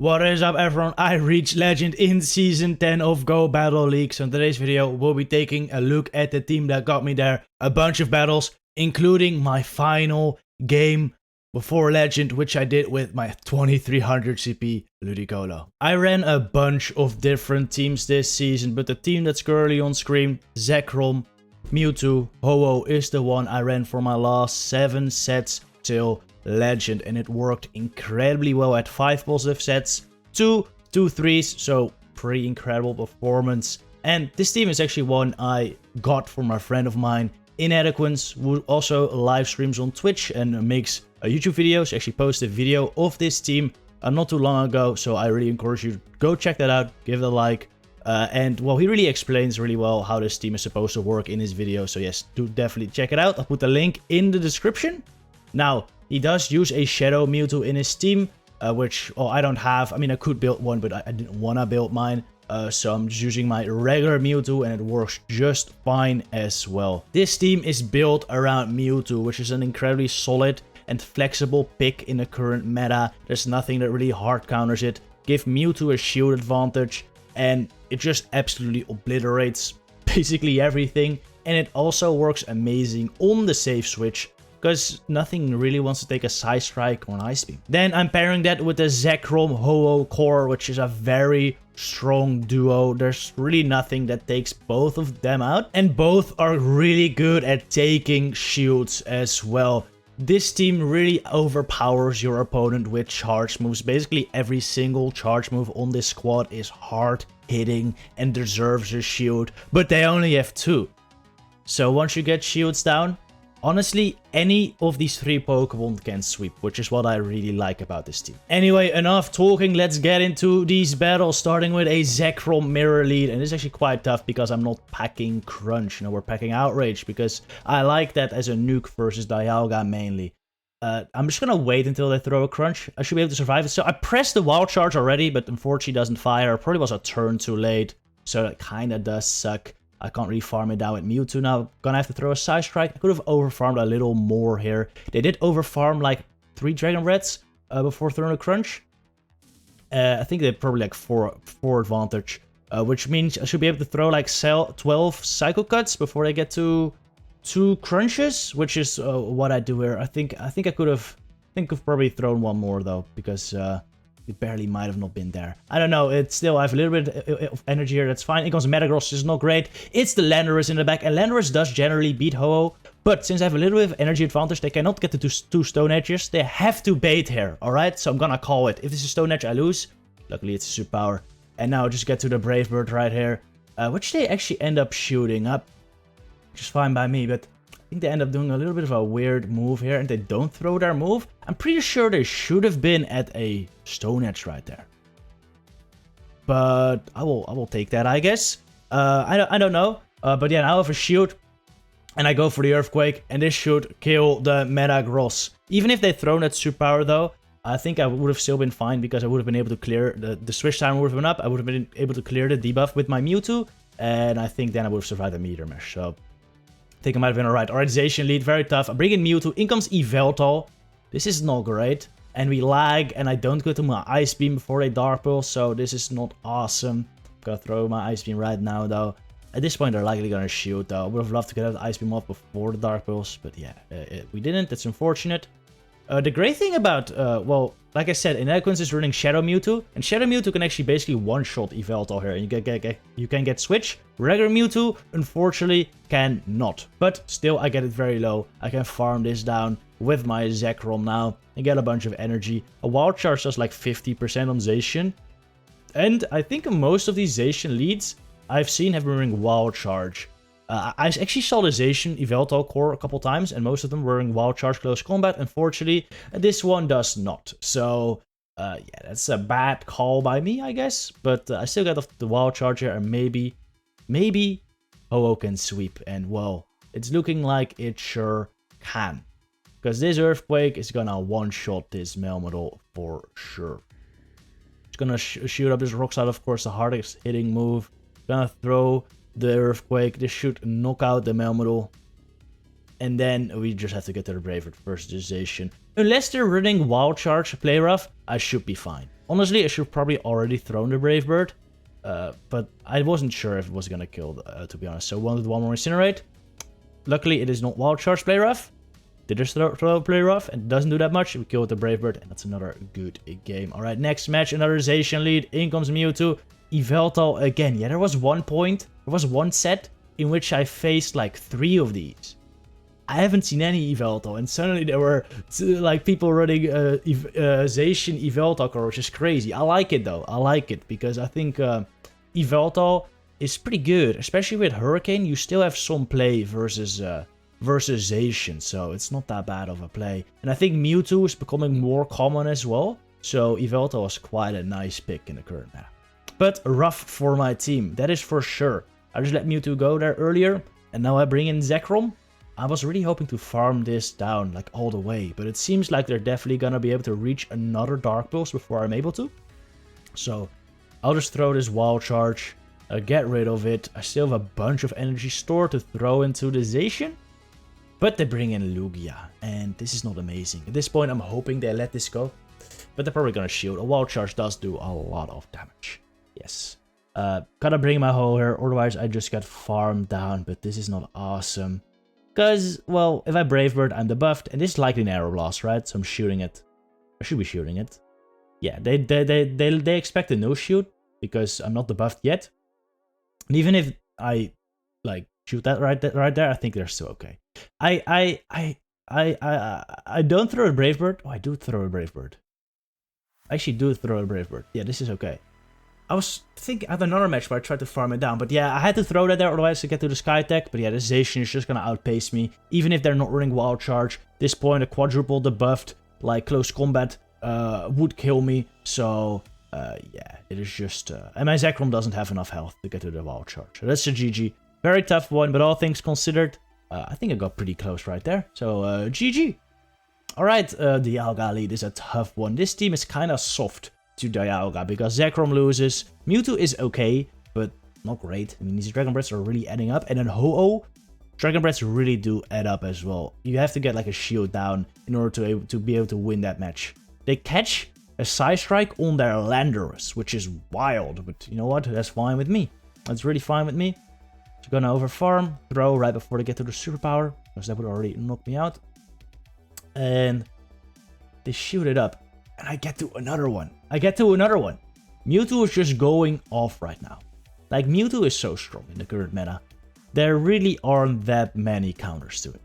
What is up everyone, I reached Legend in Season 10 of Go Battle League. So in today's video, we'll be taking a look at the team that got me there. A bunch of battles, including my final game before Legend, which I did with my 2300 CP Ludicolo. I ran a bunch of different teams this season, but the team that's currently on screen, Zekrom, Mewtwo, Ho-oh, is the one I ran for my last 7 sets till Legend, and it worked incredibly well at 5 positive sets, 2 threes, so pretty incredible performance. And this team is actually one I got from a friend of mine, Inadequance, who also live streams on Twitch and makes YouTube videos. He actually posted a video of this team not too long ago, so I really encourage you to go check that out, give it a like. And well, he really explains really well how this team is supposed to work in his video, so yes, do definitely check it out. I'll put the link in the description. Now, he does use a Shadow Mewtwo in his team, which I don't have. I mean, I could build one, but I didn't want to build mine. So I'm just using my regular Mewtwo, and it works just fine as well. This team is built around Mewtwo, which is an incredibly solid and flexible pick in the current meta. There's nothing that really hard counters it. Give Mewtwo a shield advantage, and it just absolutely obliterates basically everything. And it also works amazing on the safe switch, because nothing really wants to take a Side Strike or an Ice Beam. Then I'm pairing that with the Zekrom Ho-oh core, which is a very strong duo. There's really nothing that takes both of them out, and both are really good at taking shields as well. This team really overpowers your opponent with charge moves. Basically every single charge move on this squad is hard hitting and deserves a shield, but they only have 2. So once you get shields down, honestly, any of these 3 Pokemon can sweep, which is what I really like about this team. Anyway, enough talking, let's get into these battles, starting with a Zekrom Mirror Lead. And this is actually quite tough because I'm not packing Crunch, we're packing Outrage, because I like that as a nuke versus Dialga mainly. I'm just gonna wait until they throw a Crunch. I should be able to survive it. So I pressed the Wild Charge already, but unfortunately doesn't fire. Probably was a turn too late, so that kinda does suck. I can't really farm it down with Mewtwo now. Gonna have to throw a Side Strike. I could have overfarmed a little more here. They did overfarm like 3 Dragon Reds before throwing a Crunch. I think they probably like 4 advantage, which means I should be able to throw like 12 Psycho Cuts before they get to 2 Crunches, which is what I do here. I think I could have probably thrown one more though, because it barely might have not been there. I don't know, it's still, I have a little bit of energy here, that's fine. It comes Metagross, is not great. It's the Landorus in the back, and Landorus does generally beat Ho-oh, but since I have a little bit of energy advantage, they cannot get to 2 Stone Edges. They have to bait here, alright? So I'm gonna call it. If this is Stone Edge, I lose. Luckily, it's a superpower. And now just get to the Brave Bird right here, which they actually end up shooting up, which is fine by me, but I think they end up doing a little bit of a weird move here, and they don't throw their move. I'm pretty sure they should have been at a Stone Edge right there. But I will take that, I guess. I don't know. But yeah, now I have a shield, and I go for the Earthquake, and this should kill the Metagross. Even if they thrown that superpower though, I think I would have still been fine, because I would have been able to clear the switch time would have been up. I would have been able to clear the debuff with my Mewtwo, and I think then I would have survived the Meteor Mesh. So I think I might have been alright. Alright, Zacian Lead, very tough. I bring in Mewtwo. In comes Yveltal. This is not great. And we lag, and I don't go to my Ice Beam before they Dark Pulse, so this is not awesome. Gotta throw my Ice Beam right now, though. At this point, they're likely gonna shoot, though. I would have loved to get the Ice Beam off before the Dark Pulse, but yeah, we didn't. That's unfortunate. The great thing about, well, like I said, Inadequance is running Shadow Mewtwo, and Shadow Mewtwo can actually basically one-shot Yveltal here, and you can get Switch. Regular Mewtwo, unfortunately, cannot. But still, I get it very low. I can farm this down with my Zekrom now, and get a bunch of energy. A Wild Charge does like 50% on Zacian, and I think most of these Zacian Leads I've seen have been running Wild Charge. I actually saw the Zacian Yveltal core a couple times, and most of them were running Wild Charge Close Combat. Unfortunately, this one does not. So, yeah, that's a bad call by me, I guess. But I still got off the Wild Charge here, and maybe Ho-oh can sweep. And, well, it's looking like it sure can, because this Earthquake is gonna one-shot this Melmetal for sure. It's gonna shoot up this Rock Slide, of course, the hardest hitting move. Gonna throw the Earthquake. This should knock out the Melmetal. And then we just have to get to the Brave Bird versus the Zacian. Unless they're running Wild Charge Play Rough, I should be fine. Honestly, I should probably already thrown the Brave Bird. But I wasn't sure if it was gonna kill, to be honest. So wanted one more Incinerate. Luckily, it is not Wild Charge Play Rough. Did just throw Play Rough, and it doesn't do that much. We killed the Brave Bird, and that's another good game. Alright, next match, another Zacian Lead. In comes Mewtwo. Yveltal again. Yeah, there was one set in which I faced like 3 of these. I haven't seen any Yveltal, and suddenly there were like people running Zacian Yveltal, which is crazy. I like it though. I like it because I think Yveltal is pretty good, especially with Hurricane. You still have some play versus Zacian, so it's not that bad of a play. And I think Mewtwo is becoming more common as well, so Yveltal is quite a nice pick in the current meta. But rough for my team, that is for sure. I just let Mewtwo go there earlier, and now I bring in Zekrom. I was really hoping to farm this down like all the way, but it seems like they're definitely gonna be able to reach another Dark Pulse before I'm able to. So I'll just throw this Wild Charge, get rid of it. I still have a bunch of energy stored to throw into the Zacian, but they bring in Lugia, and this is not amazing. At this point, I'm hoping they let this go, but they're probably gonna shield. A Wild Charge does do a lot of damage. Yes. Gotta bring my Ho-oh here, otherwise I just get farmed down, but this is not awesome. Because, well, if I Brave Bird, I'm debuffed, and this is likely an Aero Blast, right? So I'm shooting it. I should be shooting it. Yeah, they expect a no shoot, because I'm not debuffed yet. And even if I, like, shoot that right there, I think they're still okay. I don't throw a Brave Bird. Oh, I do throw a Brave Bird. I actually do throw a Brave Bird. Yeah, this is okay. I was thinking I had another match where I tried to farm it down, but yeah, I had to throw that there otherwise to get to the Sky Tech. But yeah, this Zacian is just gonna outpace me, even if they're not running Wild Charge. At this point, a quadruple debuffed, like close combat, would kill me. So yeah, it is just and my Zekrom doesn't have enough health to get to the Wild Charge. So that's a GG. Very tough one, but all things considered, I think I got pretty close right there. So GG. All right, Dialga Lead is a tough one. This team is kind of soft to Dialga because Zekrom loses. Mewtwo is okay, but not great. I mean, these Dragon Breaths are really adding up. And then Ho-oh, Dragon Breaths really do add up as well. You have to get like a shield down in order to be able to win that match. They catch a Psy Strike on their Landorus, which is wild. But you know what? That's fine with me. That's really fine with me. So gonna over farm, throw right before they get to the superpower, because that would already knock me out. And they shoot it up. And I get to another one. Mewtwo is just going off right now. Like, Mewtwo is so strong in the current meta. There really aren't that many counters to it.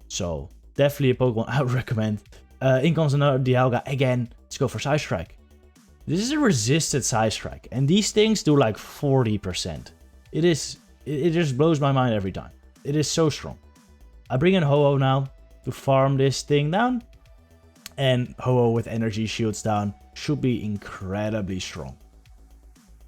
So, definitely a Pokemon I would recommend. In comes another Dialga again. Let's go for Psy Strike. This is a resisted Psy Strike. And these things do like 40%. It just blows my mind every time. It is so strong. I bring in Ho-oh now to farm this thing down. And Ho-oh with energy shields down should be incredibly strong.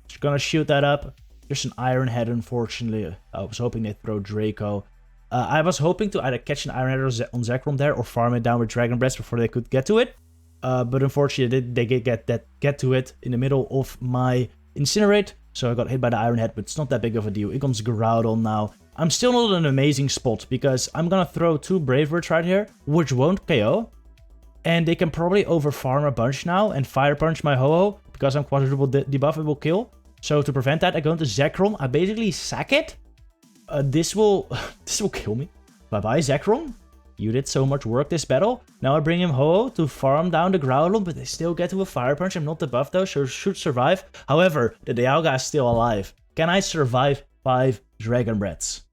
Just gonna shoot that up. Just an Iron Head, unfortunately. I was hoping they'd throw Draco. I was hoping to either catch an Iron Head on Zekrom there or farm it down with Dragon Breath before they could get to it. But unfortunately, they get to it in the middle of my Incinerate. So I got hit by the Iron Head, but it's not that big of a deal. It comes Groudon now. I'm still not in an amazing spot because I'm gonna throw 2 Brave Birds right here, which won't KO. And they can probably overfarm a bunch now and Fire Punch my Ho-oh because I'm quadruple debuff, it will kill. So to prevent that, I go into Zekrom. I basically sack it. This will kill me. Bye-bye, Zekrom. You did so much work this battle. Now I bring him Ho-oh to farm down the Groudon, but they still get to a Fire Punch. I'm not debuffed though, so should survive. However, the Dialga is still alive. Can I survive 5 Dragon Breaths?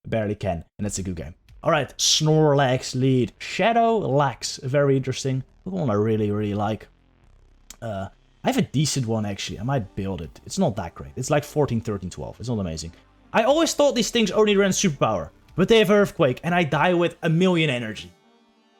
I barely can, and that's a good game. Alright, Snorlax Lead. Shadow Lax. Very interesting. One I really like. I have a decent one actually. I might build it. It's not that great. It's like 14, 13, 12. It's not amazing. I always thought these things only ran Superpower. But they have Earthquake and I die with 1,000,000 energy.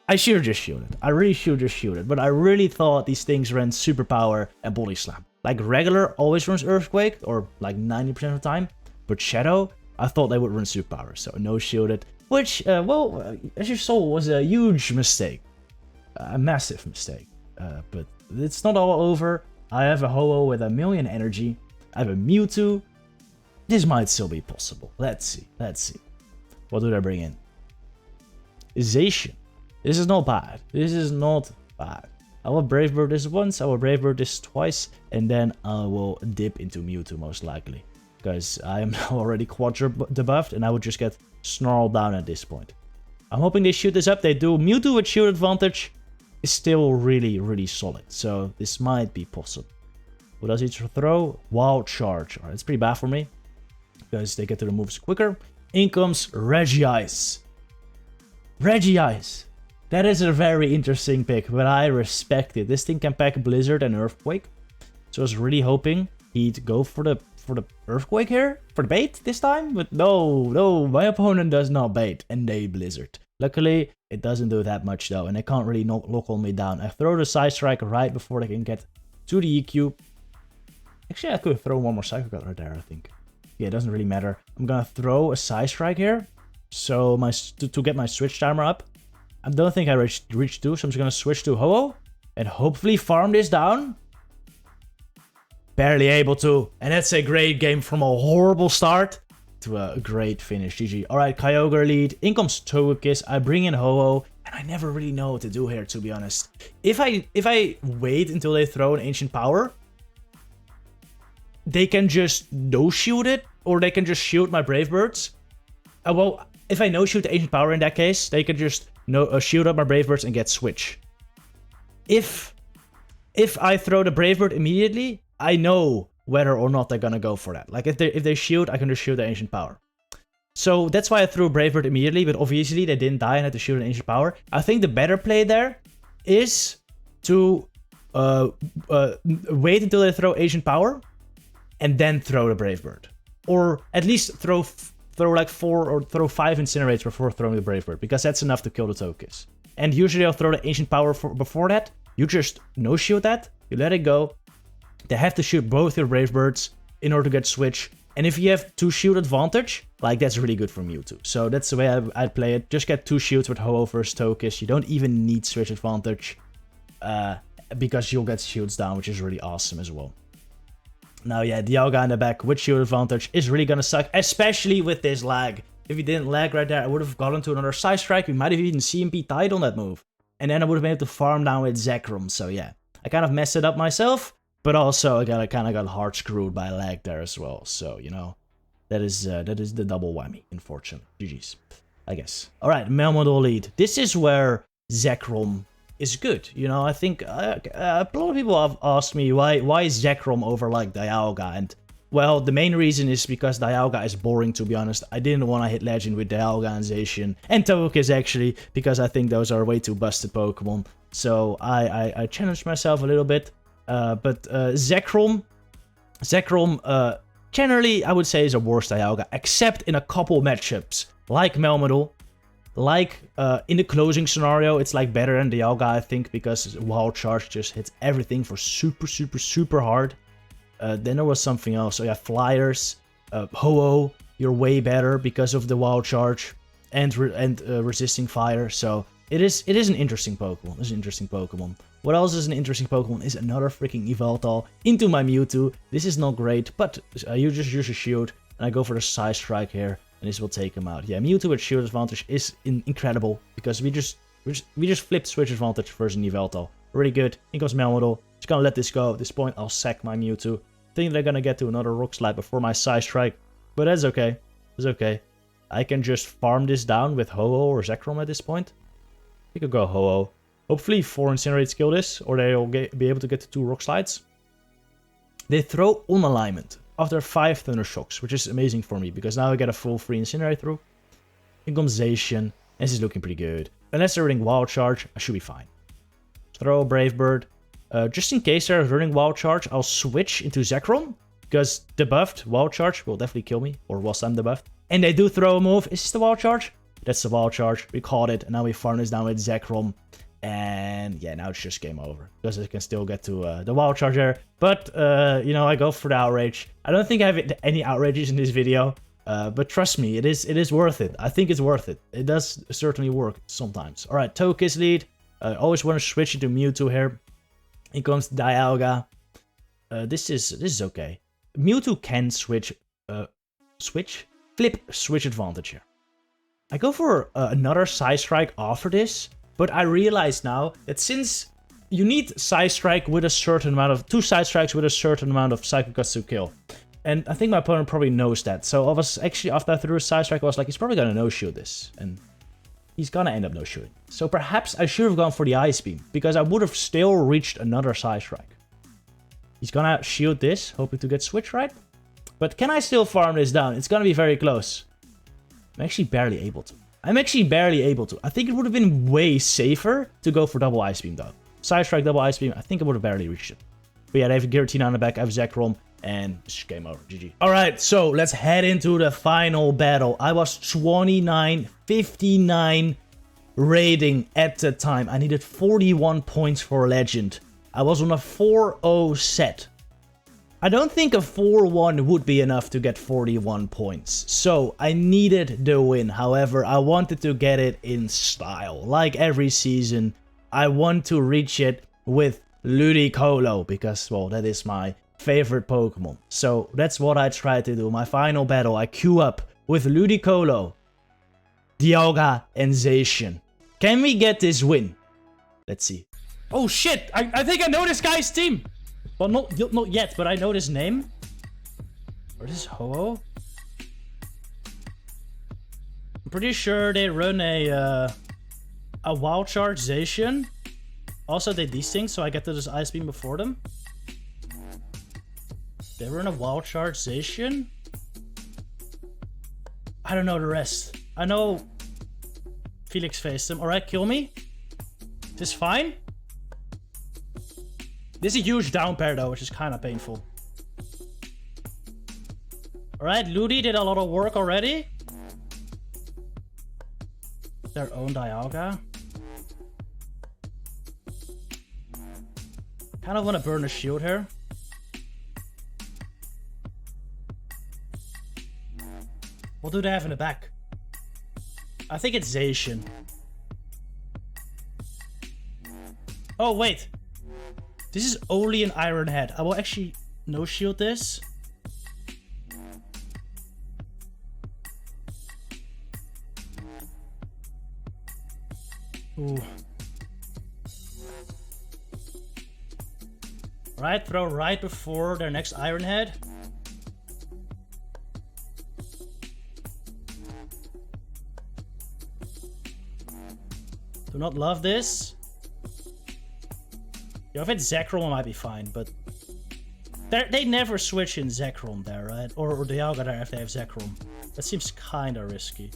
I should have just shielded. I really should just shielded. But I really thought these things ran Superpower and Body Slam. Like regular always runs Earthquake, or like 90% of the time. But Shadow, I thought they would run Superpower. So no shielded. Which, well, as you saw, was a huge mistake. A massive mistake. But it's not all over. I have a Ho-oh with 1,000,000 energy. I have a Mewtwo. This might still be possible. Let's see. Let's see. What do I bring in? Zacian. This is not bad. This is not bad. I will Brave Bird this once, I will Brave Bird this twice, and then I will dip into Mewtwo most likely. Because I am now already quadra debuffed, and I would just get snarled down at this point. I'm hoping they shoot this up. They do. Mewtwo with shield advantage is still really, really solid. So this might be possible. What does he throw? Wild Charge. Alright, that's pretty bad for me. Because they get to the moves quicker. In comes Regice. Regice. That is a very interesting pick, but I respect it. This thing can pack Blizzard and Earthquake. So I was really hoping he'd go for the Earthquake here. For the bait this time. But no, my opponent does not bait. And they Blizzard. Luckily, it doesn't do that much though. And they can't really lock me down. I throw the Side Strike right before they can get to the EQ. Actually, I could throw one more Psycho Cut right there, I think. Yeah, it doesn't really matter. I'm gonna throw a Side Strike here. So to get my switch timer up. I don't think I reached 2, so I'm just gonna switch to Ho-Oh. And hopefully farm this down. Barely able to. And that's a great game from a horrible start to a great finish. GG. Alright, Kyogre Lead. In comes Togekiss. I bring in Ho-Oh. And I never really know what to do here, to be honest. If I wait until they throw an Ancient Power, they can just no-shoot it. Or they can just shoot my Brave Birds. Well, if I no-shoot the Ancient Power in that case, they can just shoot up my Brave Birds and get Switch. If I throw the Brave Bird immediately, I know whether or not they're gonna go for that. Like if they shield, I can just shoot the Ancient Power. So that's why I threw Brave Bird immediately, but obviously they didn't die and had to shoot an Ancient Power. I think the better play there is to wait until they throw Ancient Power and then throw the Brave Bird. Or at least throw like 4 or throw 5 Incinerates before throwing the Brave Bird, because that's enough to kill the Togekiss. And usually I'll throw the Ancient Power before that. You just no-shoot that, you let it go. They have to shoot both your Brave Birds in order to get Switch. And if you have 2 shield advantage, like that's really good for Mewtwo. So that's the way I'd play it. Just get 2 shields with Ho-Oh versus Togekiss. You don't even need Switch advantage. Because you'll get shields down, which is really awesome as well. Now, yeah, Dialga in the back with shield advantage is really gonna suck, especially with this lag. If he didn't lag right there, I would have gotten to another Side Strike. We might have even CMP tied on that move. And then I would have been able to farm down with Zekrom. So yeah, I kind of messed it up myself, but also I kind of got hard screwed by lag there as well. So, you know, that is the double whammy, unfortunately. GG's, I guess. All right, Melmetal Lead. This is where Zekrom is good. You know, I think a lot of people have asked me why is Zekrom over like Dialga, and well, the main reason is because Dialga is boring, to be honest. I didn't want to hit Legend with Dialga and Zacian and Togekiss actually, because I think those are way too busted Pokemon. So I challenged myself a little bit, but Zekrom generally I would say is a worse Dialga, except in a couple matchups like Melmetal. Like, in the closing scenario, it's like better than Dialga, I think, because Wild Charge just hits everything for super hard. Then there was something else. So yeah, Flyers, Ho-Oh, you're way better because of the Wild Charge and resisting fire. So it is an interesting Pokemon. It's an interesting Pokemon. What else is an interesting Pokemon is another freaking Yveltal into my Mewtwo. This is not great, but you just use a shield, and I go for the Side Strike here. And this will take him out. Yeah, Mewtwo with shield advantage is incredible, because we just flipped switch advantage versus Yveltal. Really good. In comes Melmetal. Just gonna let this go. At this point, I'll sack my Mewtwo. Think they're gonna get to another Rock Slide before my Side Strike, but that's okay. It's okay. I can just farm this down with Ho-Oh or Zekrom at this point. We could go Ho-Oh. Hopefully 4 Incinerates kill this, or they'll be able to get to 2 Rock Slides. They throw on alignment after 5 Thunder Shocks, which is amazing for me, because now I get a full free Incinerate through. In comes Zacian. This is looking pretty good. Unless they're running Wild Charge, I should be fine. Throw a Brave Bird. Just in case they're running Wild Charge, I'll switch into Zekrom, because debuffed Wild Charge will definitely kill me, or whilst I'm debuffed. And they do throw a move. Is this the Wild Charge? That's the Wild Charge. We caught it, and now we farm this down with Zekrom. And yeah, now it's just game over, because I can still get to the Wild Charge there. But, you know, I go for the Outrage. I don't think I have any Outrages in this video, but trust me, it is worth it. I think it's worth it. It does certainly work sometimes. All right, Togekiss Lead. I always want to switch into Mewtwo here. In comes Dialga. This is okay. Mewtwo can flip switch advantage here. I go for another Side Strike after this. But I realize now that since you need Side Strike with a certain amount of... 2 Side Strikes with a certain amount of Psycho Cuts to kill. And I think my opponent probably knows that. So I was actually, after I threw a Side Strike, I was like, he's probably gonna no-shoot this. And he's gonna end up no-shooting. So perhaps I should have gone for the Ice Beam, because I would have still reached another Side Strike. He's gonna shield this, hoping to get Switch right. But can I still farm this down? It's gonna be very close. I'm actually barely able to. I think it would have been way safer to go for double Ice Beam though. Side Strike, double Ice Beam, I think I would have barely reached it. But yeah, they have Giratina on the back, I have Zekrom, and it's game over, GG. Alright, so let's head into the final battle. I was 29-59 rating at the time. I needed 41 points for Legend. I was on a 4-0 set. I don't think a 4-1 would be enough to get 41 points. So I needed the win. However, I wanted to get it in style. Like every season, I want to reach it with Ludicolo because, well, that is my favorite Pokemon. So that's what I tried to do. My final battle, I queue up with Ludicolo, Dialga, and Zacian. Can we get this win? Let's see. Oh shit! I think I know this guy's team! Well, not yet, but I know this name. Or this Ho-oh? I'm pretty sure they run a Wild Charge Zacian. Also, they these things, so I get to this Ice Beam before them. They run a Wild Charge Zacian. I don't know the rest. I know Felix faced them. Alright, kill me. Is this fine? This is a huge down pair though, which is kind of painful. Alright, Ludi did a lot of work already. Their own Dialga. Kind of want to burn a shield here. What do they have in the back? I think it's Zacian. Oh, wait. This is only an Iron Head. I will actually no-shield this. Ooh. Right, throw right before their next Iron Head. Do not love this. Yo, if it's Zekrom, I might be fine, but they never switch in Zekrom there, right? Or Dialga there if they have Zekrom. That seems kind of risky.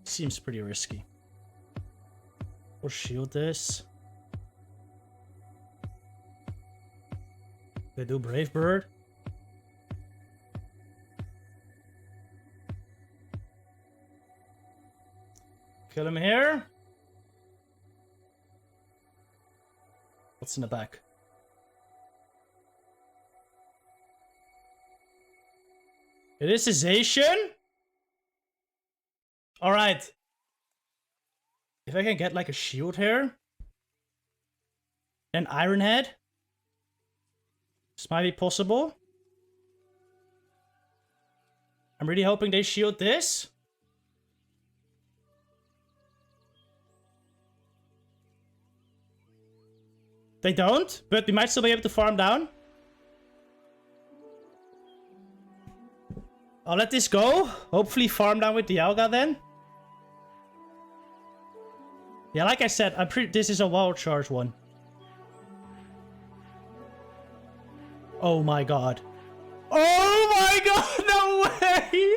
Seems pretty risky. We'll shield this. They do Brave Bird. Kill him here. What's in the back? It is a Zacian? Alright. If I can get like a shield here. Then Iron Head. This might be possible. I'm really hoping they shield this. They don't, but we might still be able to farm down. I'll let this go. Hopefully farm down with Dialga then. Yeah, like I said, this is a Wild Charge one. Oh my god. Oh my god, no way!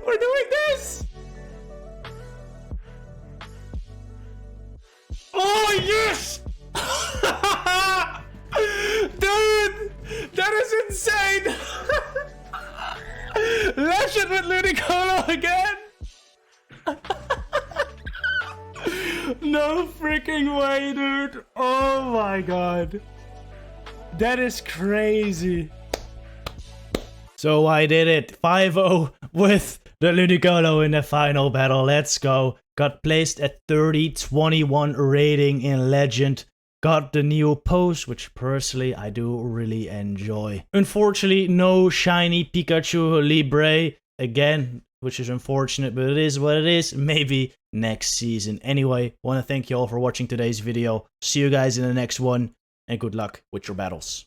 We're doing this! Oh yes! Dude! That is insane! Legend with Ludicolo again! No freaking way, dude! Oh my god. That is crazy. So I did it. 5-0 with the Ludicolo in the final battle. Let's go. Got placed at 30-21 rating in Legend. Got the new pose, which personally I do really enjoy. Unfortunately, no shiny Pikachu Libre. Again, which is unfortunate, but it is what it is. Maybe next season. Anyway, want to thank you all for watching today's video. See you guys in the next one, and good luck with your battles.